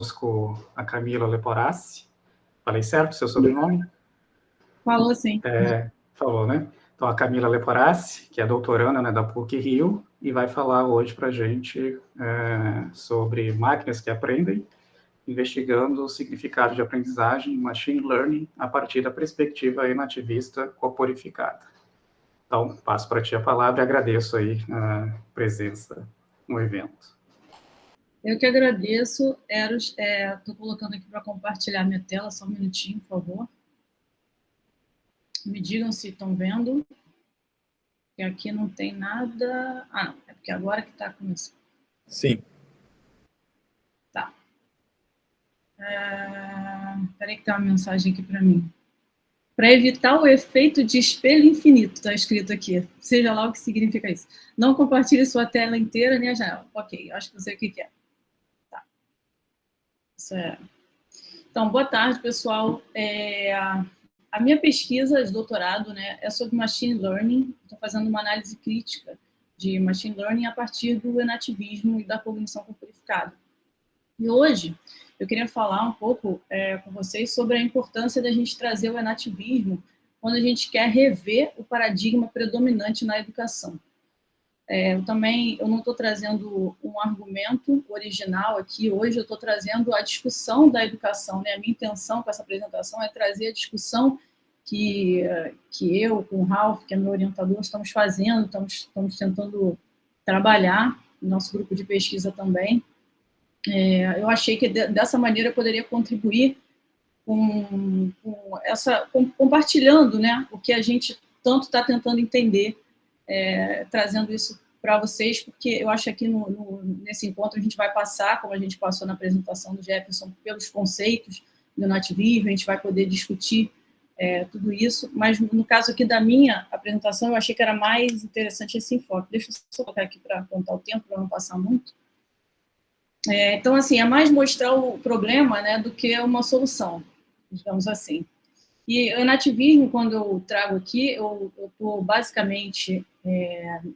conosco a Camila Leporassi. Falei certo o seu sobrenome? Falou sim. Falou, né? Então, a Camila Leporassi, que é doutoranda, né, da PUC-Rio, e vai falar hoje para a gente sobre máquinas que aprendem, investigando o significado de aprendizagem e machine learning a partir da perspectiva enativista corporificada. Então, passo para ti a palavra e agradeço aí a presença no evento. Eu que agradeço, Eros. Estou colocando aqui para compartilhar minha tela, só um minutinho, por favor. Me digam se estão vendo. Que aqui não tem nada... Ah, não, é porque agora que está começando. Sim. Tá. Espera aí que tem uma mensagem aqui para mim. Para evitar o efeito de espelho infinito, está escrito aqui. Seja lá o que significa isso. Não compartilhe sua tela inteira nem a janela. Ok, acho que eu sei o que é. Tá. Isso é... Então, boa tarde, pessoal. A minha pesquisa de doutorado, né, é sobre Machine Learning. Estou fazendo uma análise crítica de Machine Learning a partir do enativismo e da cognição corporificada. E hoje eu queria falar um pouco com vocês sobre a importância da gente trazer o enativismo quando a gente quer rever o paradigma predominante na educação. Eu não estou trazendo um argumento original aqui, hoje eu estou trazendo a discussão da educação, né? A minha intenção com essa apresentação é trazer a discussão que eu, com o Ralph, que é meu orientador, estamos fazendo, estamos tentando trabalhar, no nosso grupo de pesquisa também. Eu achei que dessa maneira eu poderia contribuir compartilhando, né, o que a gente tanto está tentando entender, trazendo isso para vocês, porque eu acho que aqui nesse encontro a gente vai passar, como a gente passou na apresentação do Jefferson, pelos conceitos do nativismo, a gente vai poder discutir tudo isso, mas no caso aqui da minha apresentação, eu achei que era mais interessante esse enfoque. Deixa eu só colocar aqui para contar o tempo, para não passar muito. Então, assim, é mais mostrar o problema, né, do que uma solução, digamos assim. E o nativismo, quando eu trago aqui, eu estou basicamente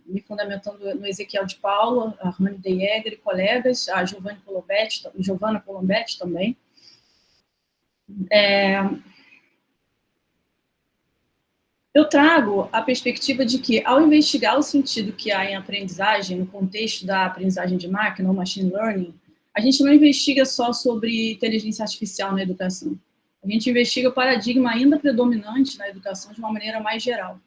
me fundamentando no Ezequiel de Paula, a Rani De Jaeger e colegas, a Giovanna Colombetti também. Eu trago a perspectiva de que, ao investigar o sentido que há em aprendizagem, no contexto da aprendizagem de máquina, ou machine learning, a gente não investiga só sobre inteligência artificial na educação. A gente investiga o paradigma ainda predominante na educação de uma maneira mais geral.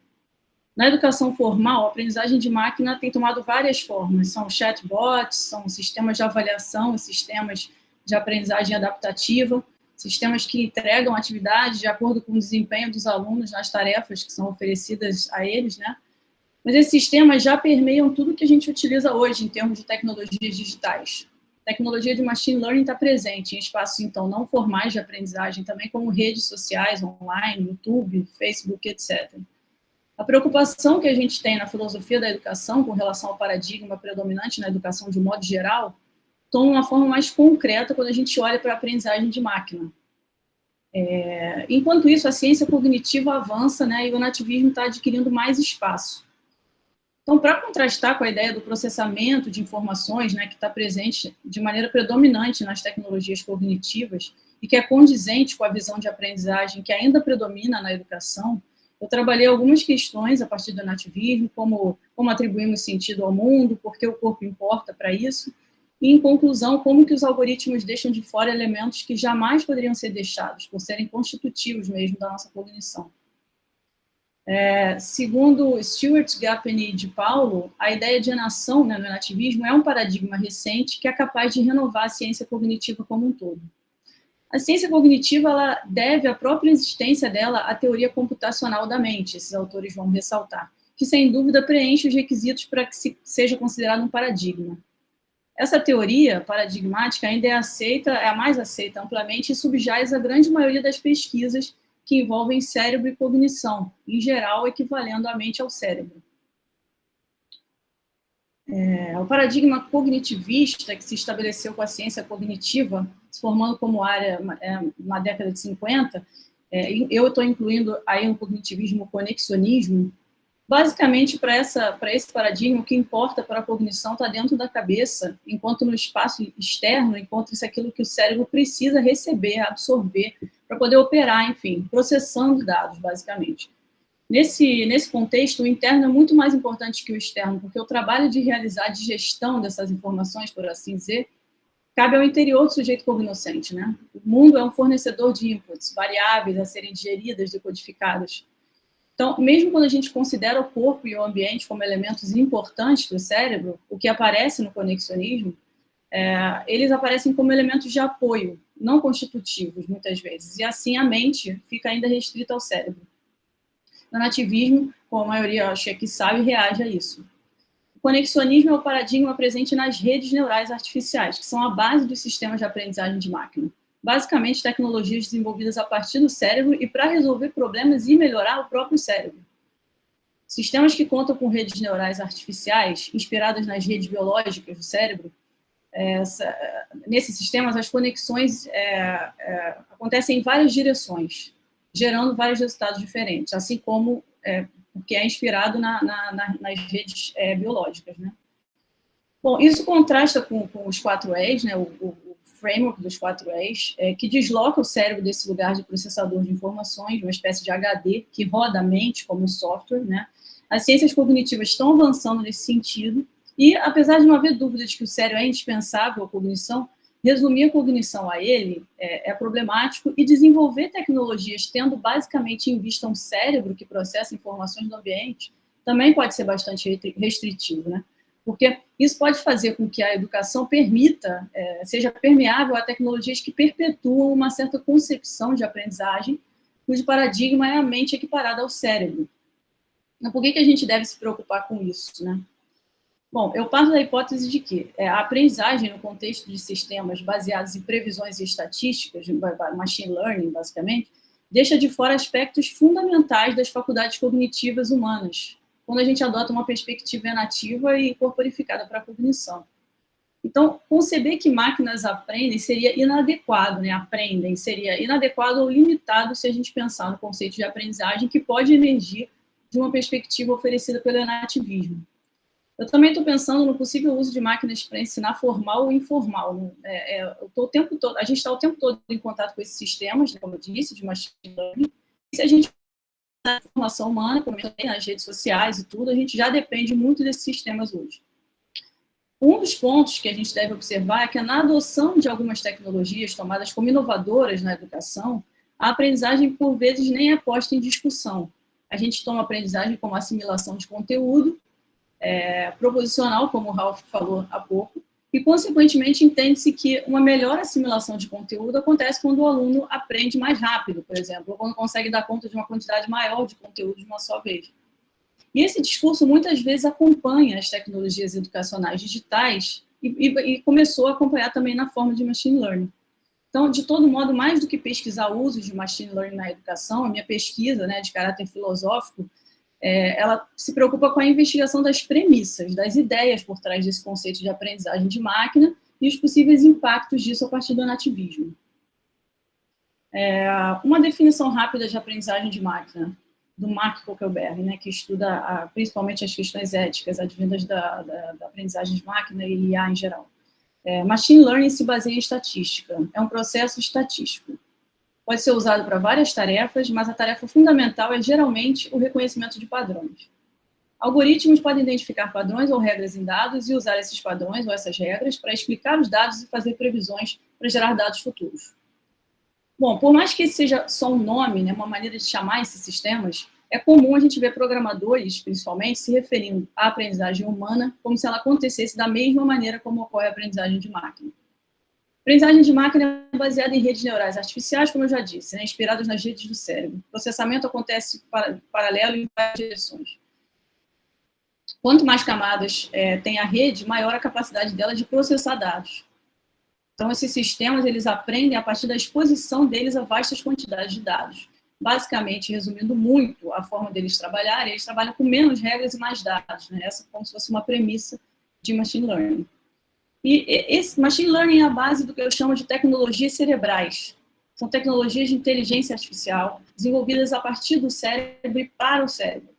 Na educação formal, a aprendizagem de máquina tem tomado várias formas. São chatbots, são sistemas de avaliação, sistemas de aprendizagem adaptativa, sistemas que entregam atividades de acordo com o desempenho dos alunos nas tarefas que são oferecidas a eles, né? Mas esses sistemas já permeiam tudo que a gente utiliza hoje em termos de tecnologias digitais. A tecnologia de machine learning está presente em espaços, então, não formais de aprendizagem, também como redes sociais, online, YouTube, Facebook, etc. A preocupação que a gente tem na filosofia da educação com relação ao paradigma predominante na educação de um modo geral, toma uma forma mais concreta quando a gente olha para a aprendizagem de máquina. Enquanto isso, a ciência cognitiva avança, né, e o nativismo está adquirindo mais espaço. Então, para contrastar com a ideia do processamento de informações, né, que está presente de maneira predominante nas tecnologias cognitivas e que é condizente com a visão de aprendizagem que ainda predomina na educação, eu trabalhei algumas questões a partir do nativismo, como atribuímos sentido ao mundo, por que o corpo importa para isso, e, em conclusão, como que os algoritmos deixam de fora elementos que jamais poderiam ser deixados, por serem constitutivos mesmo da nossa cognição. Segundo Stewart, Gapin e de Paulo, a ideia de enação, né, no nativismo é um paradigma recente que é capaz de renovar a ciência cognitiva como um todo. A ciência cognitiva ela deve a própria existência dela à teoria computacional da mente, esses autores vão ressaltar, que sem dúvida preenche os requisitos para que seja considerado um paradigma. Essa teoria paradigmática ainda é a mais aceita amplamente e subjaz a grande maioria das pesquisas que envolvem cérebro e cognição, em geral equivalendo a mente ao cérebro. O paradigma cognitivista que se estabeleceu com a ciência cognitiva, se formando como área na década de 50, eu estou incluindo aí no cognitivismo o conexionismo, Basicamente, para esse paradigma, o que importa para a cognição está dentro da cabeça, enquanto no espaço externo encontra-se aquilo que o cérebro precisa receber, absorver, para poder operar, enfim, processando dados, basicamente. Nesse contexto, o interno é muito mais importante que o externo, porque o trabalho de realizar a digestão dessas informações, por assim dizer, cabe ao interior do sujeito cognoscente, né? O mundo é um fornecedor de inputs, variáveis a serem digeridas, decodificadas. Então, mesmo quando a gente considera o corpo e o ambiente como elementos importantes do cérebro, o que aparece no conexionismo, eles aparecem como elementos de apoio, não constitutivos, muitas vezes. E assim a mente fica ainda restrita ao cérebro. No nativismo, como a maioria acho que sabe, reage a isso. O conexionismo é o paradigma presente nas redes neurais artificiais, que são a base dos sistemas de aprendizagem de máquina. Basicamente, tecnologias desenvolvidas a partir do cérebro e para resolver problemas e melhorar o próprio cérebro. Sistemas que contam com redes neurais artificiais, inspiradas nas redes biológicas do cérebro, nesses sistemas, as conexões acontecem em várias direções, gerando vários resultados diferentes, assim como porque é inspirado nas redes biológicas, né? Bom, isso contrasta com os 4Es, né, o framework dos 4Es, que desloca o cérebro desse lugar de processador de informações, uma espécie de HD que roda a mente como software, né? As ciências cognitivas estão avançando nesse sentido e, apesar de não haver dúvida de que o cérebro é indispensável à cognição, resumir a cognição a ele é problemático e desenvolver tecnologias tendo basicamente em vista um cérebro que processa informações do ambiente também pode ser bastante restritivo, né? Porque isso pode fazer com que a educação permita, seja permeável a tecnologias que perpetuam uma certa concepção de aprendizagem, cujo paradigma é a mente equiparada ao cérebro. Então, por que a gente deve se preocupar com isso, né? Bom, eu parto da hipótese de que a aprendizagem no contexto de sistemas baseados em previsões e estatísticas, machine learning, basicamente, deixa de fora aspectos fundamentais das faculdades cognitivas humanas, quando a gente adota uma perspectiva nativa e corporificada para a cognição. Então, conceber que máquinas aprendem seria inadequado, né? Aprendem seria inadequado ou limitado se a gente pensar no conceito de aprendizagem que pode emergir de uma perspectiva oferecida pelo nativismo. Eu também estou pensando no possível uso de máquinas para ensinar formal ou informal. Né? A gente está o tempo todo em contato com esses sistemas, como eu disse, de machine learning. E se a gente na formação humana, como também nas redes sociais e tudo, a gente já depende muito desses sistemas hoje. Um dos pontos que a gente deve observar é que na adoção de algumas tecnologias tomadas como inovadoras na educação, a aprendizagem, por vezes, nem é posta em discussão. A gente toma a aprendizagem como assimilação de conteúdo, proposicional, como o Ralph falou há pouco, e, consequentemente, entende-se que uma melhor assimilação de conteúdo acontece quando o aluno aprende mais rápido, por exemplo, ou quando consegue dar conta de uma quantidade maior de conteúdo de uma só vez. E esse discurso, muitas vezes, acompanha as tecnologias educacionais digitais e começou a acompanhar também na forma de machine learning. Então, de todo modo, mais do que pesquisar o uso de machine learning na educação, a minha pesquisa, né, de caráter filosófico, ela se preocupa com a investigação das premissas, das ideias por trás desse conceito de aprendizagem de máquina e os possíveis impactos disso a partir do nativismo. Uma definição rápida de aprendizagem de máquina, do Mark Kokelberg, né, que estuda principalmente as questões éticas advindas da aprendizagem de máquina e IA em geral. Machine Learning se baseia em estatística, é um processo estatístico. Pode ser usado para várias tarefas, mas a tarefa fundamental é, geralmente, o reconhecimento de padrões. Algoritmos podem identificar padrões ou regras em dados e usar esses padrões ou essas regras para explicar os dados e fazer previsões para gerar dados futuros. Bom, por mais que esse seja só um nome, né, uma maneira de chamar esses sistemas, é comum a gente ver programadores, principalmente, se referindo à aprendizagem humana como se ela acontecesse da mesma maneira como ocorre a aprendizagem de máquina. A aprendizagem de máquina é baseada em redes neurais artificiais, como eu já disse, né, inspiradas nas redes do cérebro. O processamento acontece paralelo em várias direções. Quanto mais camadas tem a rede, maior a capacidade dela de processar dados. Então, esses sistemas, eles aprendem a partir da exposição deles a vastas quantidades de dados. Basicamente, resumindo muito a forma deles trabalharem, eles trabalham com menos regras e mais dados, né? Essa é como se fosse uma premissa de machine learning. E esse machine learning é a base do que eu chamo de tecnologias cerebrais. São tecnologias de inteligência artificial desenvolvidas a partir do cérebro e para o cérebro.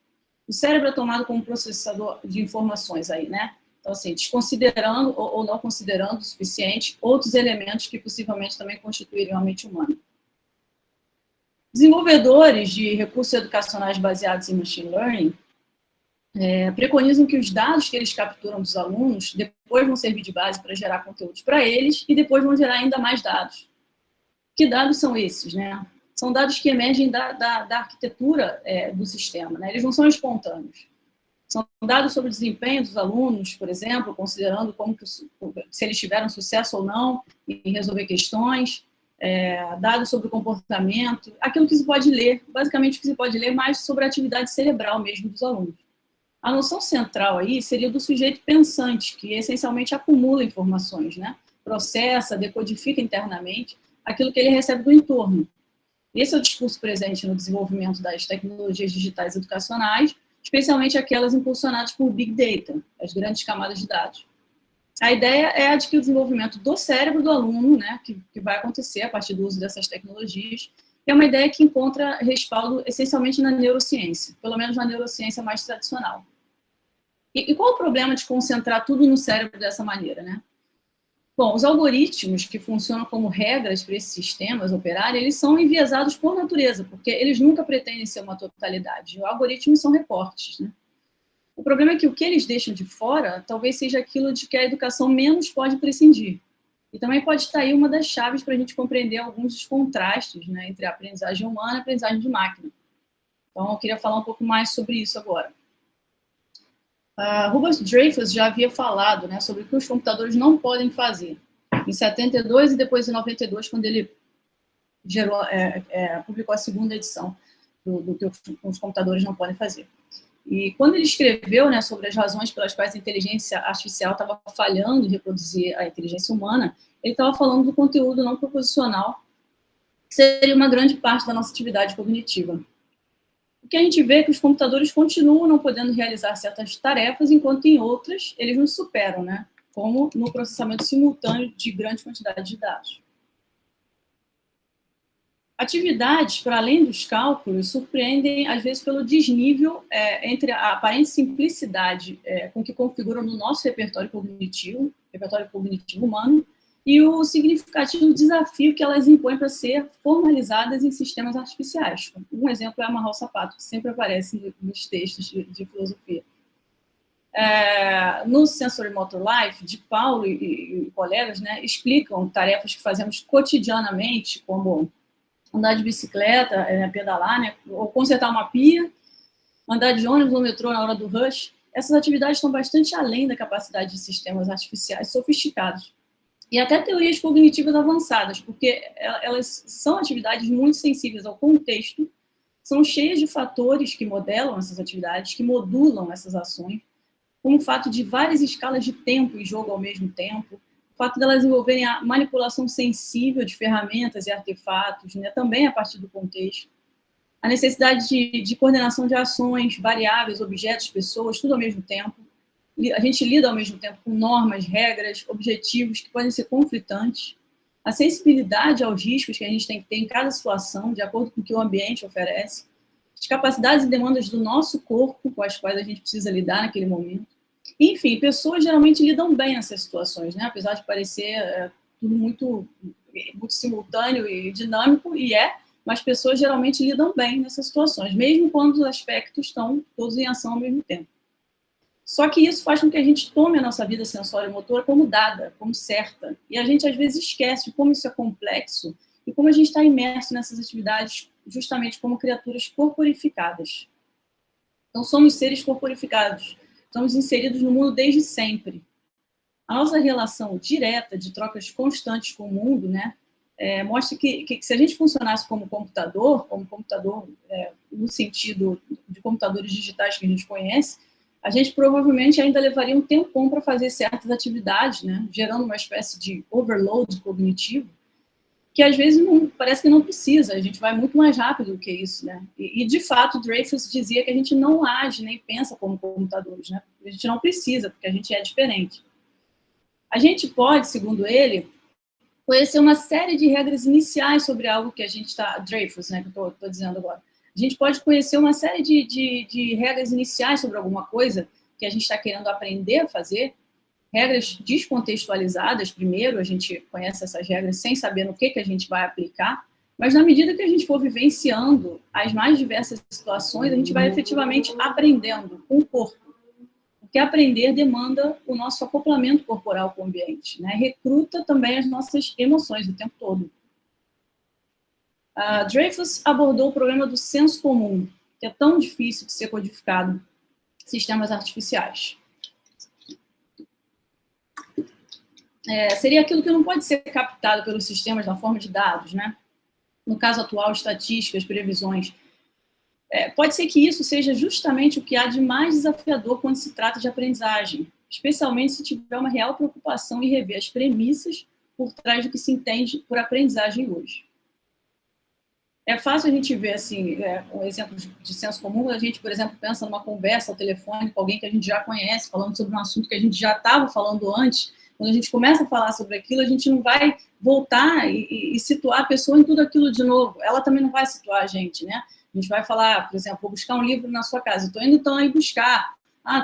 O cérebro é tomado como processador de informações aí, né? Então, assim, desconsiderando ou não considerando o suficiente outros elementos que possivelmente também constituiriam a mente humana. Desenvolvedores de recursos educacionais baseados em machine learning preconizam que os dados que eles capturam dos alunos depois vão servir de base para gerar conteúdos para eles e depois vão gerar ainda mais dados. Que dados são esses, né? São dados que emergem da arquitetura do sistema, né? Eles não são espontâneos. São dados sobre o desempenho dos alunos, por exemplo, considerando se eles tiveram sucesso ou não em resolver questões, dados sobre o comportamento, aquilo que se pode ler, basicamente o que se pode ler mais sobre a atividade cerebral mesmo dos alunos. A noção central aí seria do sujeito pensante, que essencialmente acumula informações, né? Processa, decodifica internamente aquilo que ele recebe do entorno. Esse é o discurso presente no desenvolvimento das tecnologias digitais educacionais, especialmente aquelas impulsionadas por Big Data, as grandes camadas de dados. A ideia é a de que o desenvolvimento do cérebro do aluno, né, que vai acontecer a partir do uso dessas tecnologias, é uma ideia que encontra respaldo essencialmente na neurociência, pelo menos na neurociência mais tradicional. E qual o problema de concentrar tudo no cérebro dessa maneira, né? Bom, os algoritmos que funcionam como regras para esses sistemas operarem, eles são enviesados por natureza, porque eles nunca pretendem ser uma totalidade. Os algoritmos são recortes, né? O problema é que o que eles deixam de fora talvez seja aquilo de que a educação menos pode prescindir. E também pode estar aí uma das chaves para a gente compreender alguns dos contrastes, né, entre a aprendizagem humana e a aprendizagem de máquina. Então, eu queria falar um pouco mais sobre isso agora. Rubens Dreyfus já havia falado, né, sobre o que os computadores não podem fazer. Em 72 e depois em 92, quando ele publicou a segunda edição do que os computadores não podem fazer. E quando ele escreveu, né, sobre as razões pelas quais a inteligência artificial estava falhando em reproduzir a inteligência humana, ele estava falando do conteúdo não proposicional, que seria uma grande parte da nossa atividade cognitiva. O que a gente vê é que os computadores continuam não podendo realizar certas tarefas, enquanto em outras eles nos superam, né? Como no processamento simultâneo de grande quantidade de dados. Atividades, para além dos cálculos, surpreendem, às vezes, pelo desnível entre a aparente simplicidade com que configuram no nosso repertório cognitivo humano, e o significativo desafio que elas impõem para ser formalizadas em sistemas artificiais. Um exemplo é amarrar o sapato, que sempre aparece nos textos de filosofia. No Sensory Motor Life, de Paulo e colegas, né, explicam tarefas que fazemos cotidianamente, como andar de bicicleta, pedalar, né, ou consertar uma pia, andar de ônibus ou metrô na hora do rush. Essas atividades estão bastante além da capacidade de sistemas artificiais sofisticados. E até teorias cognitivas avançadas, porque elas são atividades muito sensíveis ao contexto, são cheias de fatores que modelam essas atividades, que modulam essas ações, como o fato de várias escalas de tempo em jogo ao mesmo tempo, o fato delas envolverem a manipulação sensível de ferramentas e artefatos, né, também a partir do contexto, a necessidade de coordenação de ações, variáveis, objetos, pessoas, tudo ao mesmo tempo. A gente lida ao mesmo tempo com normas, regras, objetivos que podem ser conflitantes, a sensibilidade aos riscos que a gente tem que ter em cada situação, de acordo com o que o ambiente oferece, as capacidades e demandas do nosso corpo com as quais a gente precisa lidar naquele momento. Enfim, pessoas geralmente lidam bem nessas situações, né? Apesar de parecer tudo muito simultâneo e dinâmico, mas pessoas geralmente lidam bem nessas situações, mesmo quando os aspectos estão todos em ação ao mesmo tempo. Só que isso faz com que a gente tome a nossa vida sensório-motora como dada, como certa. E a gente, às vezes, esquece de como isso é complexo e como a gente está imerso nessas atividades justamente como criaturas corporificadas. Então, somos seres corporificados. Estamos inseridos no mundo desde sempre. A nossa relação direta, de trocas constantes com o mundo, né, mostra que se a gente funcionasse como computador no sentido de computadores digitais que a gente conhece, a gente provavelmente ainda levaria um tempão para fazer certas atividades, né, gerando uma espécie de overload cognitivo, que às vezes parece que não precisa, a gente vai muito mais rápido do que isso, né? E de fato, Dreyfus dizia que a gente não age nem pensa como computadores, né? A gente não precisa, porque a gente é diferente. A gente pode, segundo ele, conhecer uma série de regras iniciais sobre algo que a gente está, Dreyfus, né, que eu estou dizendo agora, A gente pode conhecer uma série de regras iniciais sobre alguma coisa que a gente está querendo aprender a fazer, regras descontextualizadas. Primeiro, a gente conhece essas regras sem saber no que a gente vai aplicar, mas na medida que a gente for vivenciando as mais diversas situações, a gente vai efetivamente aprendendo com o corpo. Porque aprender demanda o nosso acoplamento corporal com o ambiente, né? Recruta também as nossas emoções o tempo todo. Dreyfus abordou o problema do senso comum, que é tão difícil de ser codificado em sistemas artificiais. Seria aquilo que não pode ser captado pelos sistemas na forma de dados, né? No caso atual, estatísticas, previsões. Pode ser que isso seja justamente o que há de mais desafiador quando se trata de aprendizagem, especialmente se tiver uma real preocupação em rever as premissas por trás do que se entende por aprendizagem hoje. É fácil a gente ver, assim, um exemplo de senso comum, quando a gente, por exemplo, pensa numa conversa ao telefone com alguém que a gente já conhece, falando sobre um assunto que a gente já estava falando antes. Quando a gente começa a falar sobre aquilo, a gente não vai voltar e situar a pessoa em tudo aquilo de novo. Ela também não vai situar a gente, né? A gente vai falar, por exemplo, vou buscar um livro na sua casa. Estou indo então aí buscar.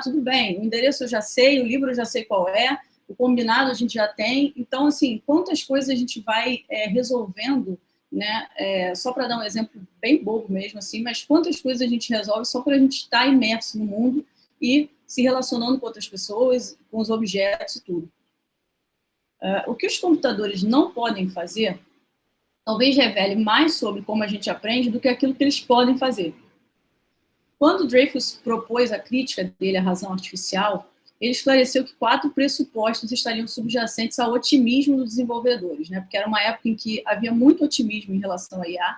Tudo bem, o endereço eu já sei, o livro eu já sei qual é, o combinado a gente já tem. Então, assim, quantas coisas a gente vai resolvendo, né? Só para dar um exemplo bem bobo mesmo, assim, mas quantas coisas a gente resolve só para a gente estar imerso no mundo e se relacionando com outras pessoas, com os objetos e tudo. O que os computadores não podem fazer, talvez revele mais sobre como a gente aprende do que aquilo que eles podem fazer. Quando Dreyfus propôs a crítica dele à razão artificial, ele esclareceu que 4 pressupostos estariam subjacentes ao otimismo dos desenvolvedores, né? Porque era uma época em que havia muito otimismo em relação à IA,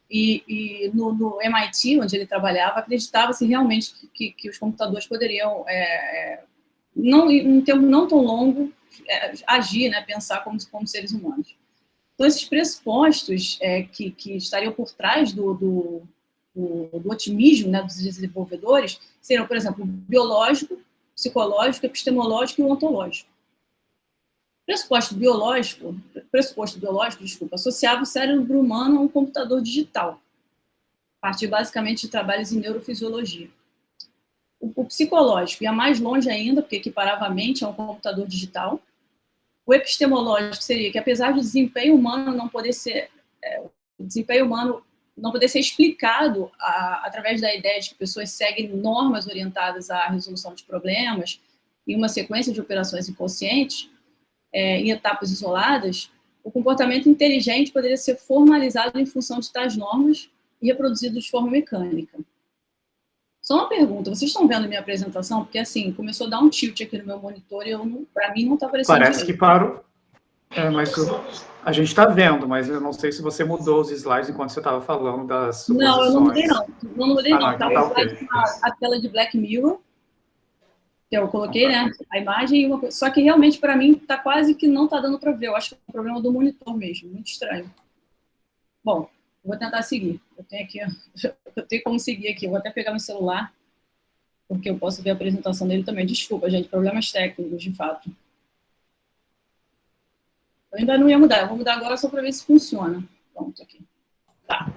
e no MIT, onde ele trabalhava, acreditava-se realmente que os computadores poderiam, em um tempo não tão longo, agir, né? Pensar como seres humanos. Então, esses pressupostos que estariam por trás do otimismo, né, dos desenvolvedores seriam, por exemplo, biológico, psicológico, epistemológico e ontológico. Pressuposto biológico, associava o cérebro humano a um computador digital, a partir basicamente de trabalhos em neurofisiologia. O psicológico ia mais longe ainda, porque equiparava a mente a um computador digital. O epistemológico seria que, apesar do desempenho humano não poder ser explicado através da ideia de que pessoas seguem normas orientadas à resolução de problemas em uma sequência de operações inconscientes, em etapas isoladas, o comportamento inteligente poderia ser formalizado em função de tais normas e reproduzido de forma mecânica. Só uma pergunta, vocês estão vendo minha apresentação? Porque, assim, começou a dar um tilt aqui no meu monitor e para mim não está aparecendo Parece direito. que parou. Mas a gente está vendo, mas eu não sei se você mudou os slides enquanto você estava falando das suposições. Não, eu não mudei, não. Não mudei, não. Então tá okay. A tela de Black Mirror, que eu coloquei, né? A imagem e uma coisa. Só que, realmente, para mim, tá quase que não está dando para ver. Eu acho que é um problema do monitor mesmo. Muito estranho. Bom, vou tentar seguir. Eu tenho como seguir aqui. Eu vou até pegar meu celular, porque eu posso ver a apresentação dele também. Desculpa, gente. Problemas técnicos, de fato. Eu ainda não ia mudar. Eu vou mudar agora só para ver se funciona. Pronto, aqui. Tá.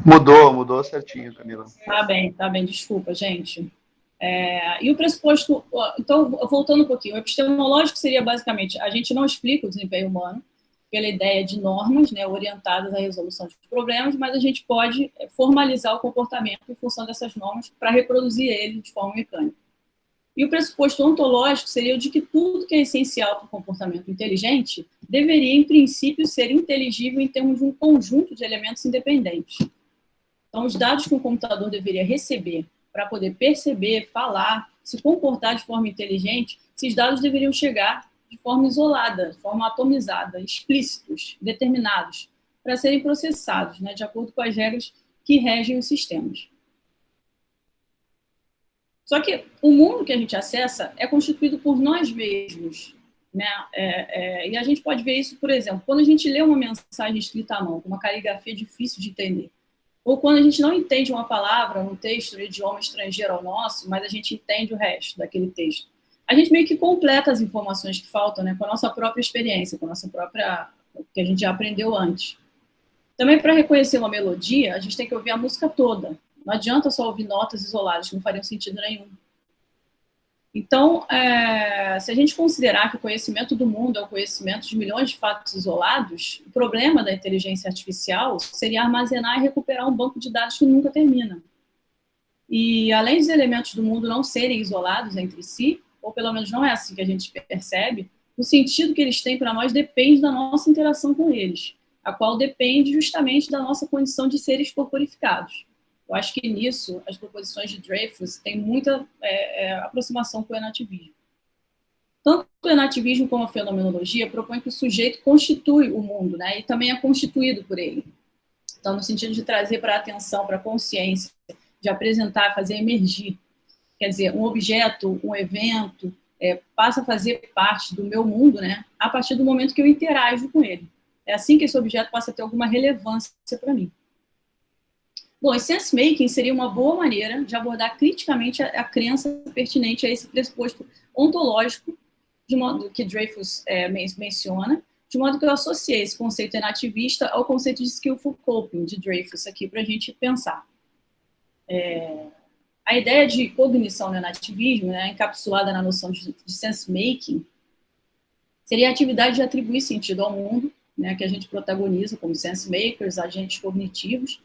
Mudou certinho, Camila. Tá bem. Desculpa, gente. E o pressuposto... Então, voltando um pouquinho. O epistemológico seria, basicamente, a gente não explica o desempenho humano pela ideia de normas, né, orientadas à resolução de problemas, mas a gente pode formalizar o comportamento em função dessas normas para reproduzir ele de forma mecânica. E o pressuposto ontológico seria o de que tudo que é essencial para o comportamento inteligente deveria, em princípio, ser inteligível em termos de um conjunto de elementos independentes. Então, os dados que um computador deveria receber para poder perceber, falar, se comportar de forma inteligente, esses dados deveriam chegar de forma isolada, de forma atomizada, explícitos, determinados, para serem processados, né, de acordo com as regras que regem os sistemas. Só que o mundo que a gente acessa é constituído por nós mesmos, né? E a gente pode ver isso, por exemplo, quando a gente lê uma mensagem escrita à mão, com uma caligrafia difícil de entender, ou quando a gente não entende uma palavra, um texto, um idioma estrangeiro ao nosso, mas a gente entende o resto daquele texto. A gente meio que completa as informações que faltam, né, com a nossa própria experiência, com a nossa própria... que a gente já aprendeu antes. Também, para reconhecer uma melodia, a gente tem que ouvir a música toda. Não adianta só ouvir notas isoladas, que não fariam sentido nenhum. Então, se a gente considerar que o conhecimento do mundo é o conhecimento de milhões de fatos isolados, o problema da inteligência artificial seria armazenar e recuperar um banco de dados que nunca termina. E, além dos elementos do mundo não serem isolados entre si, ou pelo menos não é assim que a gente percebe, o sentido que eles têm para nós depende da nossa interação com eles, a qual depende justamente da nossa condição de seres corporificados. Eu acho que nisso, as proposições de Dreyfus têm muita aproximação com o enativismo. Tanto o enativismo como a fenomenologia propõem que o sujeito constitui o mundo, né, e também é constituído por ele. Então, no sentido de trazer para a atenção, para a consciência, de apresentar, fazer emergir. Quer dizer, um objeto, um evento, passa a fazer parte do meu mundo, né, a partir do momento que eu interajo com ele. É assim que esse objeto passa a ter alguma relevância para mim. Bom, e sense-making seria uma boa maneira de abordar criticamente a crença pertinente a esse pressuposto ontológico, de modo que Dreyfus menciona, de modo que eu associei esse conceito enativista ao conceito de skillful coping de Dreyfus aqui para a gente pensar. A ideia de cognição no enativismo, né, encapsulada na noção de sense-making, seria a atividade de atribuir sentido ao mundo, né, que a gente protagoniza como sense-makers, agentes cognitivos.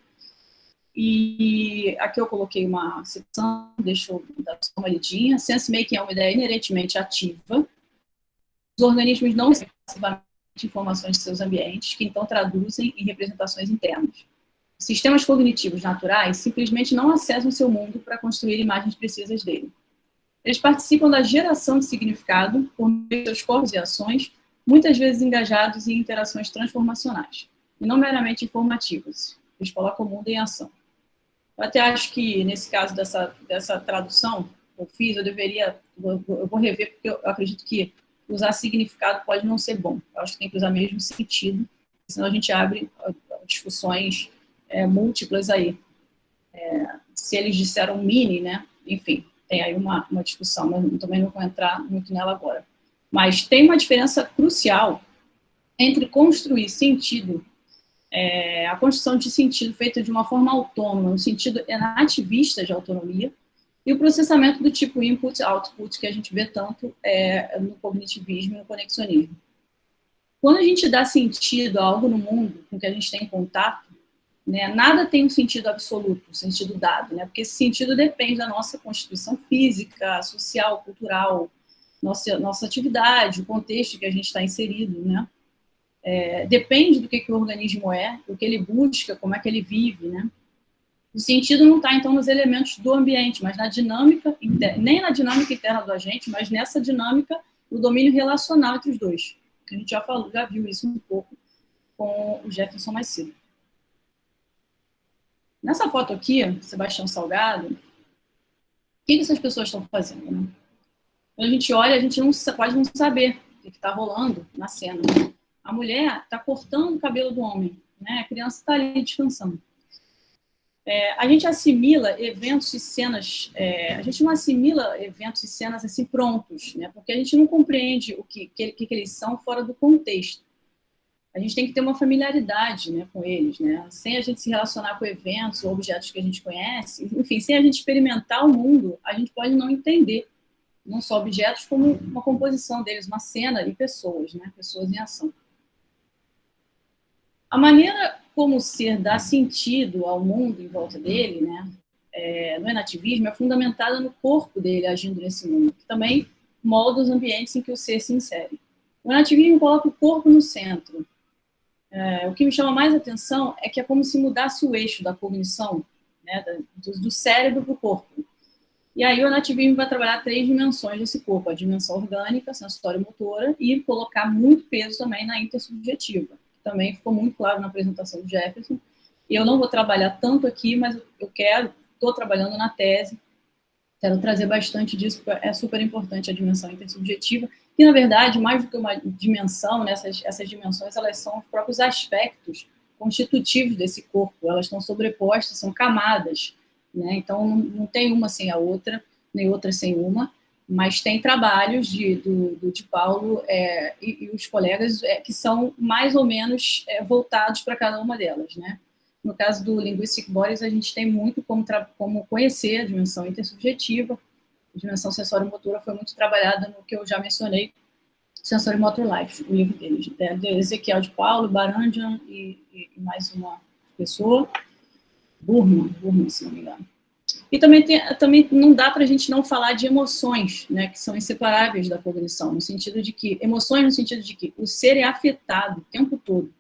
E aqui eu coloquei uma citação, deixa eu dar uma olhadinha. Sense-making é uma ideia inerentemente ativa. Os organismos não recebem passivamente informações de seus ambientes, que então traduzem em representações internas. Sistemas cognitivos naturais simplesmente não acessam seu mundo para construir imagens precisas dele. Eles participam da geração de significado por meio de seus corpos e ações, muitas vezes engajados em interações transformacionais, e não meramente informativas. Eles colocam o mundo em ação. Eu até acho que, nesse caso dessa tradução que eu fiz, eu vou rever, porque eu acredito que usar significado pode não ser bom. Eu acho que tem que usar mesmo sentido, senão a gente abre discussões múltiplas aí. Se eles disseram mini, né? Enfim, tem aí uma discussão, mas também não vou entrar muito nela agora. Mas tem uma diferença crucial entre construir sentido, a construção de sentido feita de uma forma autônoma, no sentido enativista de autonomia, e o processamento do tipo input-output, que a gente vê tanto no cognitivismo e no conexionismo. Quando a gente dá sentido a algo no mundo com que a gente tem contato, né, nada tem um sentido absoluto, um sentido dado, né, porque esse sentido depende da nossa constituição física, social, cultural, nossa atividade, o contexto que a gente está inserido, né? Depende do que o organismo é, do que ele busca, como é que ele vive, né? O sentido não está, então, nos elementos do ambiente, mas na dinâmica, nem na dinâmica interna do agente, mas nessa dinâmica, o domínio relacional entre os dois. A gente já viu isso um pouco com o Jefferson mais cedo. Nessa foto aqui, Sebastião Salgado, o que essas pessoas estão fazendo, né? Quando a gente olha, a gente pode não saber o que está rolando na cena. A mulher está cortando o cabelo do homem, né? A criança está ali descansando. A gente assimila eventos e cenas, a gente não assimila eventos e cenas assim prontos, né? Porque a gente não compreende o que eles são fora do contexto. A gente tem que ter uma familiaridade, né, com eles, né? Sem a gente se relacionar com eventos ou objetos que a gente conhece, enfim, sem a gente experimentar o mundo, a gente pode não entender não só objetos, como uma composição deles, uma cena e pessoas, né? Pessoas em ação. A maneira como o ser dá sentido ao mundo em volta dele, né, no enativismo, é fundamentada no corpo dele agindo nesse mundo, que também molda os ambientes em que o ser se insere. O enativismo coloca o corpo no centro. O que me chama mais atenção é que é como se mudasse o eixo da cognição, né, do cérebro para o corpo. E aí o enativismo vai trabalhar 3 dimensões desse corpo, a dimensão orgânica, sensória e motora, e colocar muito peso também na intersubjetiva. Também ficou muito claro na apresentação do Jefferson. E eu não vou trabalhar tanto aqui, mas estou trabalhando na tese, quero trazer bastante disso, porque é super importante a dimensão intersubjetiva, que, na verdade, mais do que uma dimensão, né, essas dimensões, elas são os próprios aspectos constitutivos desse corpo, elas estão sobrepostas, são camadas, né? Então não tem uma sem a outra, nem outra sem uma, Mas tem trabalhos de Paulo e os colegas que são mais ou menos voltados para cada uma delas, né? No caso do Linguistic Bodies, a gente tem muito como conhecer a dimensão intersubjetiva. A dimensão sensório-motora foi muito trabalhada no que eu já mencionei, Sensory Motor Life, o livro deles, de Ezequiel de Paulo, Barandian e mais uma pessoa, Burman, se não me engano. E também não dá para a gente não falar de emoções, né, que são inseparáveis da cognição, no sentido de que, emoções no sentido de que o ser é afetado o tempo todo,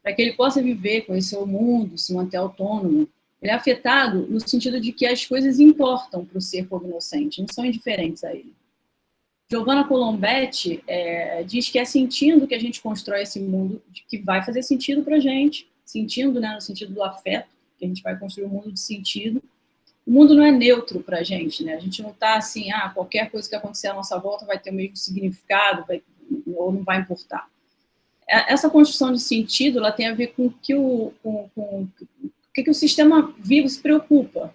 para que ele possa viver, conhecer o mundo, se manter autônomo. Ele é afetado no sentido de que as coisas importam para o ser cognoscente, não são indiferentes a ele. Giovanna Colombetti diz que é sentindo que a gente constrói esse mundo que vai fazer sentido para a gente, sentindo, né, no sentido do afeto, que a gente vai construir um mundo de sentido. O mundo não é neutro para a gente, né? A gente não está assim, qualquer coisa que acontecer à nossa volta vai ter o mesmo significado, ou não vai importar. Essa construção de sentido, ela tem a ver com o que o sistema vivo se preocupa.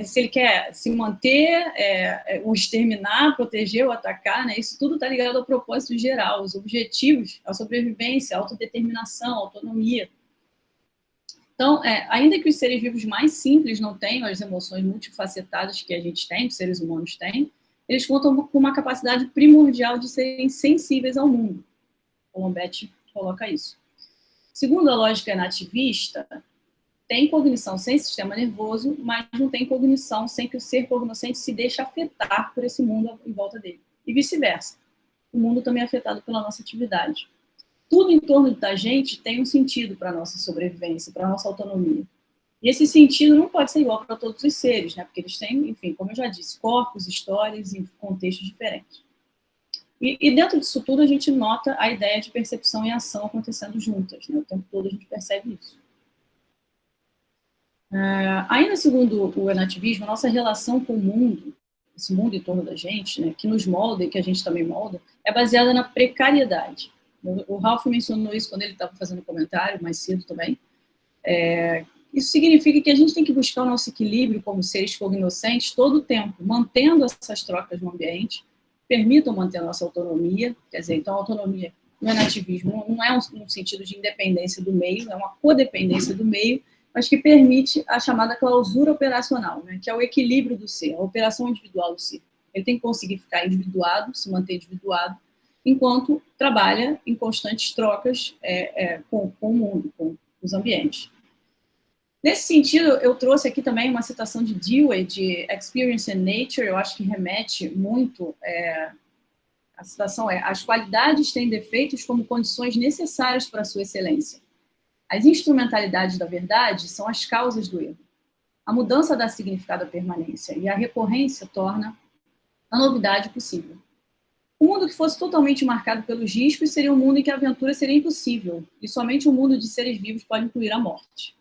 Se ele quer se manter, ou exterminar, proteger ou atacar, né? Isso tudo está ligado ao propósito geral, os objetivos, a sobrevivência, a autodeterminação, a autonomia. Então, ainda que os seres vivos mais simples não tenham as emoções multifacetadas que a gente tem, que os seres humanos têm, eles contam com uma capacidade primordial de serem sensíveis ao mundo. Colombetti coloca isso. Segundo a lógica nativista, tem cognição sem sistema nervoso, mas não tem cognição sem que o ser cognoscente se deixe afetar por esse mundo em volta dele. E vice-versa. O mundo também é afetado pela nossa atividade. Tudo em torno da gente tem um sentido para a nossa sobrevivência, para a nossa autonomia. E esse sentido não pode ser igual para todos os seres, né? Porque eles têm, enfim, como eu já disse, corpos, histórias e contextos diferentes. E dentro disso tudo a gente nota a ideia de percepção e ação acontecendo juntas, né? O tempo todo a gente percebe isso. Ainda segundo o enativismo, a nossa relação com o mundo, esse mundo em torno da gente, né, que nos molda e que a gente também molda, é baseada na precariedade. O Ralph mencionou isso quando ele estava fazendo um comentário, mais cedo também. Isso significa que a gente tem que buscar o nosso equilíbrio como seres cognoscentes todo o tempo, mantendo essas trocas no ambiente, permitam manter a nossa autonomia, quer dizer, então a autonomia no enativismo não é um sentido de independência do meio, é uma codependência do meio, mas que permite a chamada clausura operacional, né, que é o equilíbrio do ser, a operação individual do ser. Ele tem que conseguir ficar individuado, se manter individuado, enquanto trabalha em constantes trocas com o mundo, com os ambientes. Nesse sentido, eu trouxe aqui também uma citação de Dewey, de Experience and Nature, eu acho que remete muito, a citação as qualidades têm defeitos como condições necessárias para a sua excelência. As instrumentalidades da verdade são as causas do erro. A mudança dá significado à permanência, e a recorrência torna a novidade possível. Um mundo que fosse totalmente marcado pelos riscos seria um mundo em que a aventura seria impossível, e somente um mundo de seres vivos pode incluir a morte.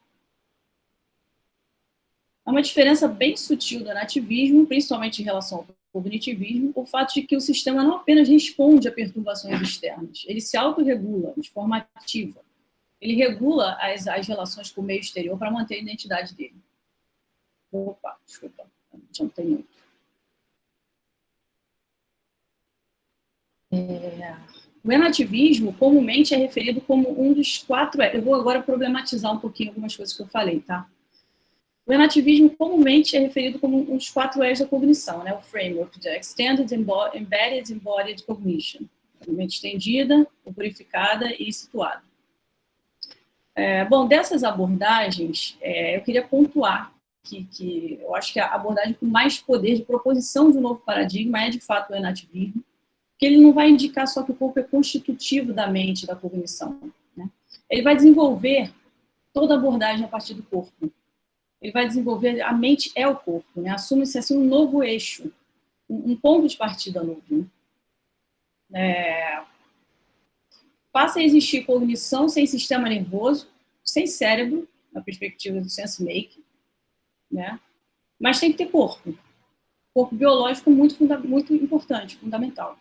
É uma diferença bem sutil do nativismo, principalmente em relação ao cognitivismo, o fato de que o sistema não apenas responde a perturbações externas, ele se autorregula de forma ativa. Ele regula as relações com o meio exterior para manter a identidade dele. Opa, desculpa, não tem muito. O enativismo comumente é referido como um dos 4 Eu vou agora problematizar um pouquinho algumas coisas que eu falei, tá? O enativismo comumente é referido como um dos 4 E's da cognição, né? O framework de Extended, Embedded, Embodied Cognition. Mente estendida, purificada e situada. Bom, dessas abordagens, eu queria pontuar que eu acho que a abordagem com mais poder de proposição de um novo paradigma é, de fato, o enativismo, porque ele não vai indicar só que o corpo é constitutivo da mente, da cognição, né? Ele vai desenvolver toda a abordagem a partir do corpo. Ele vai desenvolver, a mente é o corpo, né? Assume-se assim um novo eixo, um ponto de partida novo, né? Passa a existir cognição sem sistema nervoso, sem cérebro, na perspectiva do sense-making, né? Mas tem que ter corpo. Corpo biológico muito importante, fundamental.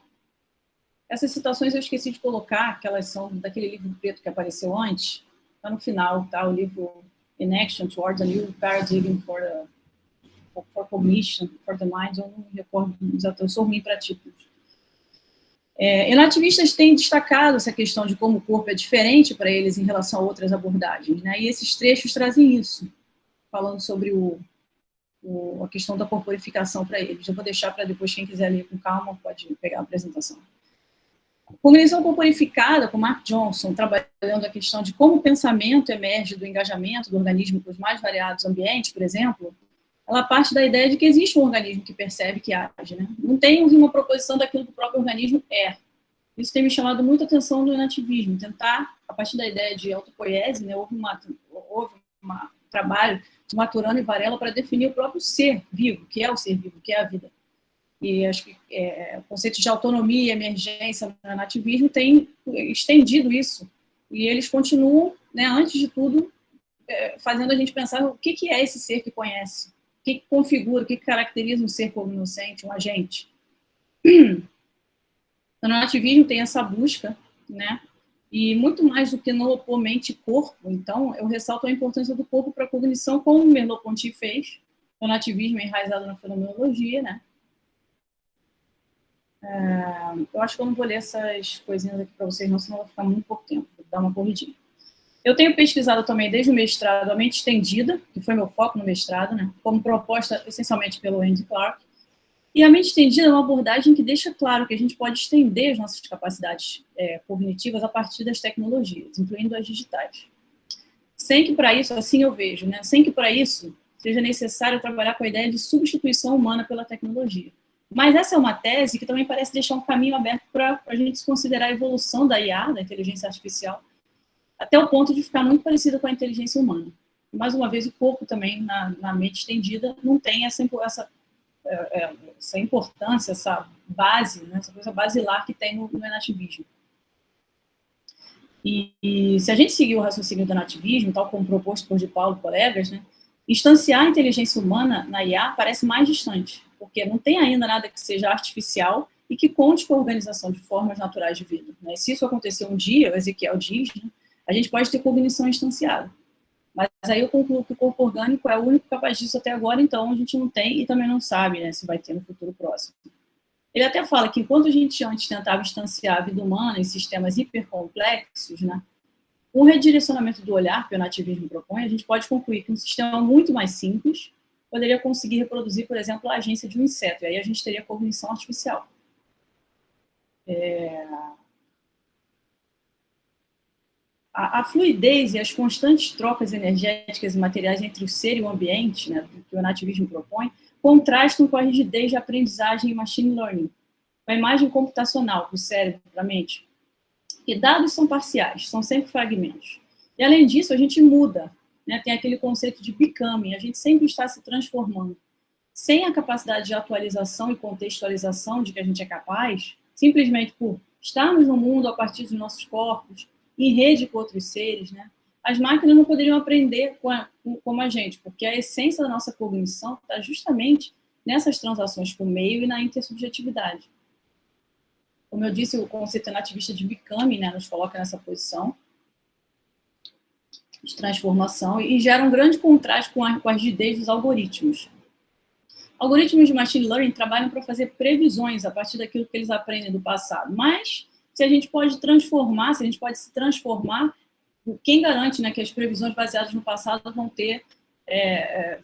Essas citações eu esqueci de colocar, que elas são daquele livro preto que apareceu antes, está no final, tá? O livro In Action Towards a New Paradigm for for cognition, for the mind, eu não me recordo, eu sou ruim para títulos. Enativistas têm destacado essa questão de como o corpo é diferente para eles em relação a outras abordagens, né? E esses trechos trazem isso, falando sobre a questão da corporificação para eles. Eu vou deixar para depois, quem quiser ler com calma, pode pegar a apresentação. Cognição corporificada, com Mark Johnson, trabalhando a questão de como o pensamento emerge do engajamento do organismo com os mais variados ambientes, por exemplo, ela parte da ideia de que existe um organismo que percebe, que age, né? Não tem uma proposição daquilo que o próprio organismo é. Isso tem me chamado muita atenção do enativismo, tentar, a partir da ideia de autopoiese, né, houve um trabalho de Maturana e Varela para definir o próprio ser vivo, que é o ser vivo, que é a vida. E acho que o conceito de autonomia e emergência no enativismo tem estendido isso. E eles continuam, né, antes de tudo, fazendo a gente pensar o que é esse ser que conhece, o que configura, o que caracteriza um ser cognoscente, um agente. O enativismo tem essa busca, né? E muito mais do que no opor mente e corpo, então, eu ressalto a importância do corpo para a cognição, como o Merleau-Ponty fez. O enativismo é enraizado na fenomenologia, né? Eu acho que eu não vou ler essas coisinhas aqui para vocês, não, senão vai ficar muito pouco tempo. Vou dar uma corridinha. Eu tenho pesquisado também, desde o mestrado, a mente estendida, que foi meu foco no mestrado, né? Como proposta essencialmente pelo Andy Clark. E a mente estendida é uma abordagem que deixa claro que a gente pode estender as nossas capacidades cognitivas a partir das tecnologias, incluindo as digitais. Sem que para isso, assim eu vejo, né? Sem que para isso seja necessário trabalhar com a ideia de substituição humana pela tecnologia. Mas essa é uma tese que também parece deixar um caminho aberto para a gente considerar a evolução da IA, da inteligência artificial, até o ponto de ficar muito parecida com a inteligência humana. Mais uma vez, o corpo também, na mente estendida, não tem essa importância, essa base, né, essa coisa basilar que tem no enativismo. E se a gente seguir o raciocínio do enativismo, tal como proposto por de Paulo e colegas, né, instanciar a inteligência humana na IA parece mais distante, porque não tem ainda nada que seja artificial e que conte com a organização de formas naturais de vida, né? Se isso acontecer um dia, o Ezequiel diz, né, a gente pode ter cognição instanciada. Mas aí eu concluo que o corpo orgânico é o único capaz disso até agora, então a gente não tem e também não sabe, né, se vai ter no futuro próximo. Ele até fala que enquanto a gente antes tentava instanciar a vida humana em sistemas hipercomplexos, né, com o redirecionamento do olhar que o nativismo propõe, a gente pode concluir que um sistema muito mais simples poderia conseguir reproduzir, por exemplo, a agência de um inseto, e aí a gente teria cognição artificial. A fluidez e as constantes trocas energéticas e materiais entre o ser e o ambiente, né, que o nativismo propõe, contrastam com a rigidez de aprendizagem e machine learning, com a imagem computacional do cérebro para a mente. E dados são parciais, são sempre fragmentos. E, além disso, a gente muda, né, tem aquele conceito de becoming, a gente sempre está se transformando. Sem a capacidade de atualização e contextualização de que a gente é capaz, simplesmente por estarmos no mundo a partir dos nossos corpos, em rede com outros seres, né, as máquinas não poderiam aprender como a gente, porque a essência da nossa cognição está justamente nessas transações com o meio e na intersubjetividade. Como eu disse, o conceito nativista de becoming, né, nos coloca nessa posição de transformação e gera um grande contraste com a rigidez dos algoritmos. Algoritmos de machine learning trabalham para fazer previsões a partir daquilo que eles aprendem do passado, mas se a gente pode transformar, se a gente pode se transformar, quem garante, né, que as previsões baseadas no passado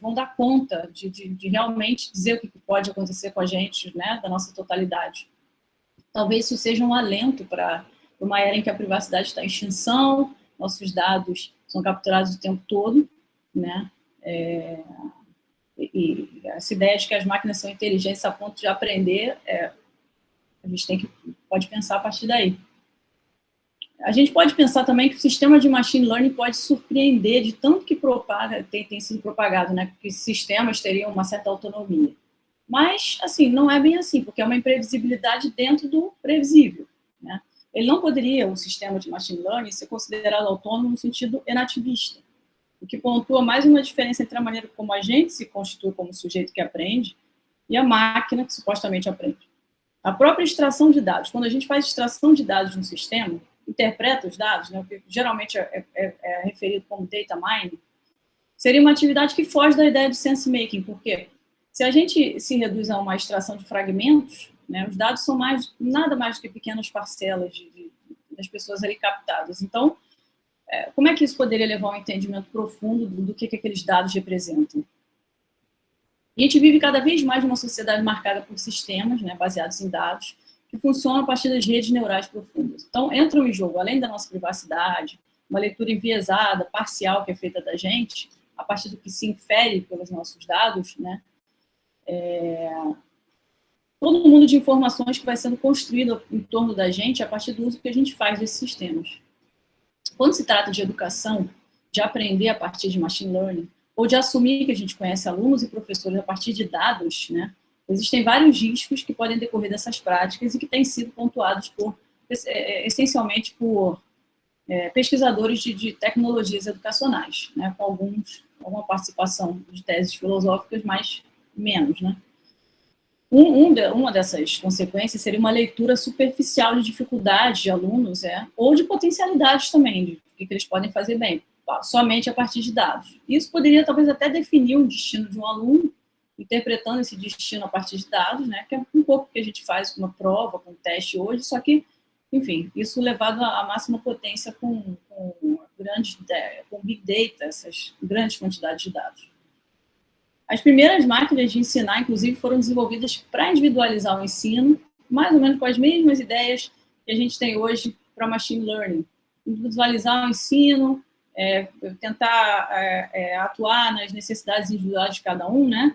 vão dar conta de realmente dizer o que pode acontecer com a gente, né, da nossa totalidade. Talvez isso seja um alento para uma era em que a privacidade está em extinção, nossos dados são capturados o tempo todo, né, e essa ideia de que as máquinas são inteligentes a ponto de aprender, a gente pode pensar a partir daí. A gente pode pensar também que o sistema de machine learning pode surpreender de tanto que tem sido propagado, né, que sistemas teriam uma certa autonomia. Mas, assim, não é bem assim, porque é uma imprevisibilidade dentro do previsível, né? Ele não poderia, o sistema de machine learning, ser considerado autônomo no sentido enativista, o que pontua mais uma diferença entre a maneira como a gente se constitui como sujeito que aprende e a máquina que supostamente aprende. A própria extração de dados, quando a gente faz extração de dados no sistema, interpreta os dados, né, o que geralmente é referido como data mining, seria uma atividade que foge da ideia de sense-making. Por quê? Se a gente se reduz a uma extração de fragmentos, né, os dados são nada mais do que pequenas parcelas das pessoas ali captadas. Então, como é que isso poderia levar a um entendimento profundo do que aqueles dados representam? A gente vive cada vez mais numa sociedade marcada por sistemas, né, baseados em dados, que funcionam a partir das redes neurais profundas. Então, entram em jogo, além da nossa privacidade, uma leitura enviesada, parcial, que é feita da gente, a partir do que se infere pelos nossos dados, né, todo mundo de informações que vai sendo construído em torno da gente a partir do uso que a gente faz desses sistemas. Quando se trata de educação, de aprender a partir de machine learning, ou de assumir que a gente conhece alunos e professores a partir de dados, né, existem vários riscos que podem decorrer dessas práticas e que têm sido pontuados essencialmente por pesquisadores de tecnologias educacionais, né, com alguma participação de teses filosóficas, mas menos, né. Uma dessas consequências seria uma leitura superficial de dificuldades de alunos, ou de potencialidades também, de que eles podem fazer bem, somente a partir de dados. Isso poderia, talvez, até definir o destino de um aluno, interpretando esse destino a partir de dados, né, que é um pouco o que a gente faz com uma prova, com um teste hoje, só que, enfim, isso levado à máxima potência com Big Data, essas grandes quantidades de dados. As primeiras máquinas de ensinar, inclusive, foram desenvolvidas para individualizar o ensino, mais ou menos com as mesmas ideias que a gente tem hoje para machine learning. Individualizar o ensino, tentar atuar nas necessidades individuais de cada um, né?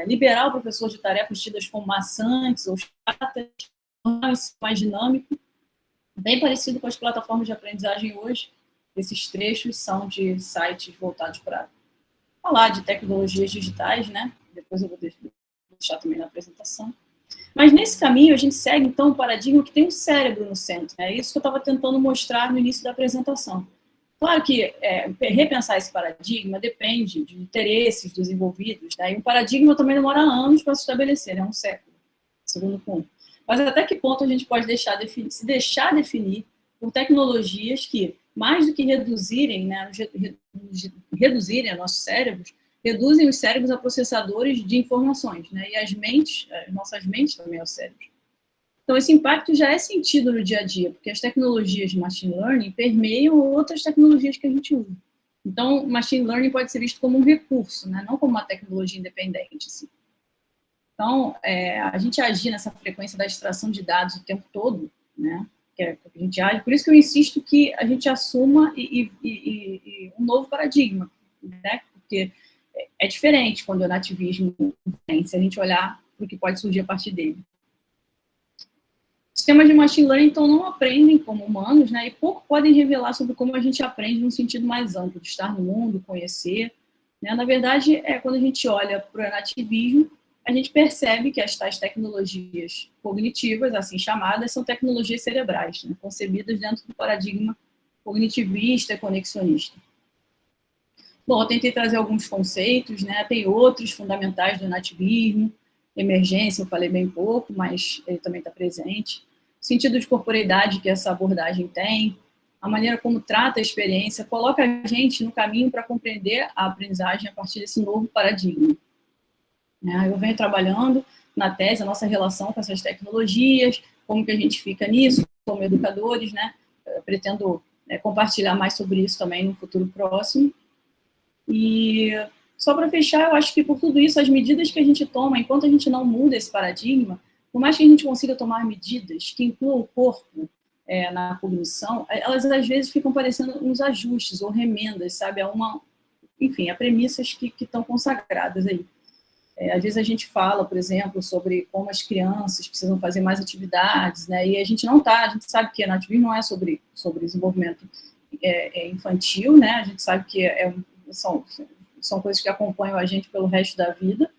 Liberar o professor de tarefas tidas como maçantes ou chatas, tornar o ensino mais dinâmico, bem parecido com as plataformas de aprendizagem hoje. Esses trechos são de sites voltados para falar de tecnologias digitais, né? Depois eu vou deixar também na apresentação. Mas nesse caminho a gente segue, então, um paradigma que tem o cérebro no centro. É isso que eu estava tentando mostrar no início da apresentação. Claro que repensar esse paradigma depende de interesses dos envolvidos, né? E um paradigma também demora anos para se estabelecer, né? Um século, segundo ponto. Mas até que ponto a gente pode se deixar definir por tecnologias que, mais do que reduzirem, né, reduzirem nossos cérebros, reduzem os cérebros a processadores de informações, né, e as nossas mentes também ao cérebro. Então, esse impacto já é sentido no dia a dia, porque as tecnologias de machine learning permeiam outras tecnologias que a gente usa. Então, machine learning pode ser visto como um recurso, né, não como uma tecnologia independente. Assim. Então, a gente agir nessa frequência da extração de dados o tempo todo, né, que a gente age. Por isso que eu insisto que a gente assuma um novo paradigma, né? Porque é diferente quando o nativismo vem, se a gente olhar para o que pode surgir a partir dele. Sistemas de machine learning, então, não aprendem como humanos, né? E pouco podem revelar sobre como a gente aprende num sentido mais amplo, de estar no mundo, conhecer. Né? Na verdade, quando a gente olha para o nativismo, a gente percebe que as tais tecnologias cognitivas, assim chamadas, são tecnologias cerebrais, né, concebidas dentro do paradigma cognitivista e conexionista. Bom, eu tentei trazer alguns conceitos, né, tem outros fundamentais do nativismo, emergência, eu falei bem pouco, mas ele também está presente. O sentido de corporeidade que essa abordagem tem, a maneira como trata a experiência, coloca a gente no caminho para compreender a aprendizagem a partir desse novo paradigma. Eu venho trabalhando na tese a nossa relação com essas tecnologias, como que a gente fica nisso, como educadores, né? Eu pretendo compartilhar mais sobre isso também no futuro próximo. E só para fechar, eu acho que por tudo isso, as medidas que a gente toma, enquanto a gente não muda esse paradigma, por mais que a gente consiga tomar medidas que incluam o corpo na cognição, elas às vezes ficam parecendo uns ajustes ou remendas, sabe? Enfim, a premissas que estão consagradas aí. Às vezes a gente fala, por exemplo, sobre como as crianças precisam fazer mais atividades, né? E a gente sabe que a nativismo não é sobre desenvolvimento infantil, né? A gente sabe que são coisas que acompanham a gente pelo resto da vida.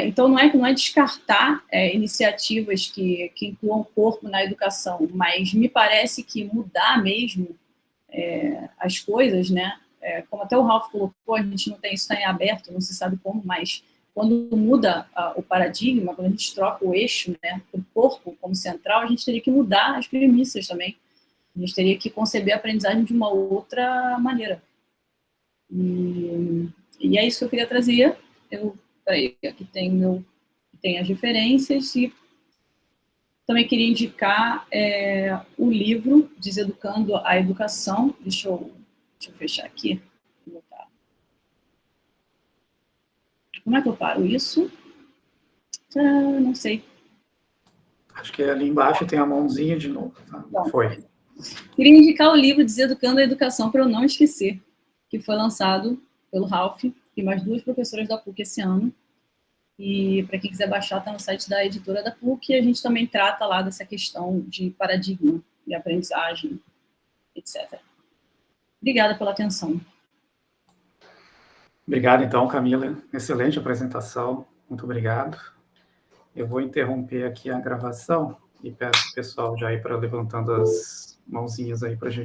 Então não é descartar iniciativas que incluam o corpo na educação, mas me parece que mudar mesmo as coisas, né? Como até o Ralph colocou, a gente não tem isso em aberto, não se sabe como, mas quando muda o paradigma, quando a gente troca o eixo, né, o corpo como central, a gente teria que mudar as premissas também. A gente teria que conceber a aprendizagem de uma outra maneira. E é isso que eu queria trazer. Eu Peraí, aqui tem as referências e também queria indicar o livro Deseducando a Educação. Deixa eu fechar aqui. Como é que eu paro isso? Não sei. Acho que ali embaixo tem a mãozinha de novo. Tá? Bom, Foi. Queria indicar o livro Deseducando a Educação, para eu não esquecer, que foi lançado pelo Ralph e mais 2 professoras da PUC esse ano. E para quem quiser baixar, está no site da editora da PUC, e a gente também trata lá dessa questão de paradigma e aprendizagem, etc. Obrigada pela atenção. Obrigado, então, Camila. Excelente apresentação. Muito obrigado. Eu vou interromper aqui a gravação e peço o pessoal já ir para levantando as mãozinhas aí para a gente